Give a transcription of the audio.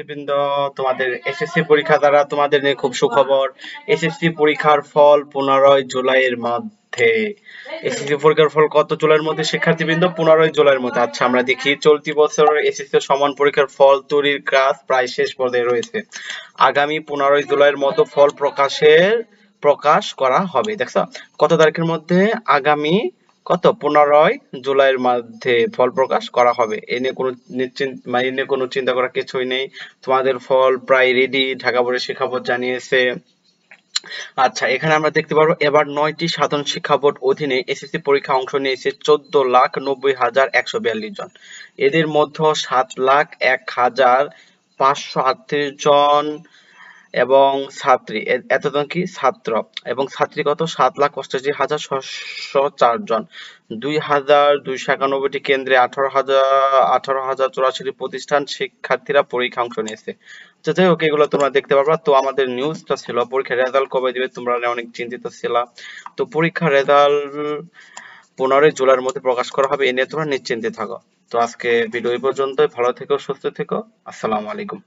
শিক্ষার্থীবৃন্দ, তোমাদের এসএসসি পরীক্ষা দ্বারা তোমাদের নিয়ে খুব সুখবর। এসএসসি পরীক্ষার ফল 15 জুলাইয়ের মধ্যে। এসএসসি পরীক্ষার ফল কত জুলাইয়ের মধ্যে শিক্ষার্থীবৃন্দ? 15 জুলাইয়ের মধ্যে। আচ্ছা, আমরা দেখি চলতি বছর এসএসসি সমান পরীক্ষার ফল তৈরির কাজ প্রায় শেষ পর্যায়ে রয়েছে। আগামী 15 জুলাইয়ের মতো ফল প্রকাশ করা হবে। দেখছো কত তারিখের মধ্যে? আগামী কত 15 জুলাইয়ের মধ্যে ফল প্রকাশ করা হবে। এ নিয়ে কোনো চিন্তা করার কিছুই নেই। তোমাদের ফল প্রায় রেডি, ঢাকা বোর্ডের শিক্ষা বোর্ড জানিয়েছে। আচ্ছা, এখানে আমরা দেখতে পারবো এবার 9টি সাধারণ শিক্ষা বোর্ড অধীনে এসএসসি পরীক্ষা অংশ নিয়েছে 14,90,142 জন। এদের মধ্যে 7,01,538 জন এবং ছাত্রী, এতজন কি ছাত্র এবং ছাত্রী কত? 7,88,604 জন। 2,291টি কেন্দ্রে 18,084টি প্রতিষ্ঠান শিক্ষার্থীরা পরীক্ষা অংশ নিয়েছে। তো যাই হোক, এগুলো তোমরা দেখতে পারবা। তো আমাদের নিউজটা ছিল পরীক্ষার রেজাল্ট কবে দিবে, তোমরা অনেক চিন্তিত ছিলা। তো পরীক্ষার রেজাল্ট 15 জুলাইয়ের মধ্যে প্রকাশ করা হবে, এ নিয়ে তোমরা নিশ্চিন্তে থাকো। তো আজকে ভিডিও এই পর্যন্তই। ভালো থেকো, সুস্থ থেকো। আসসালামু আলাইকুম।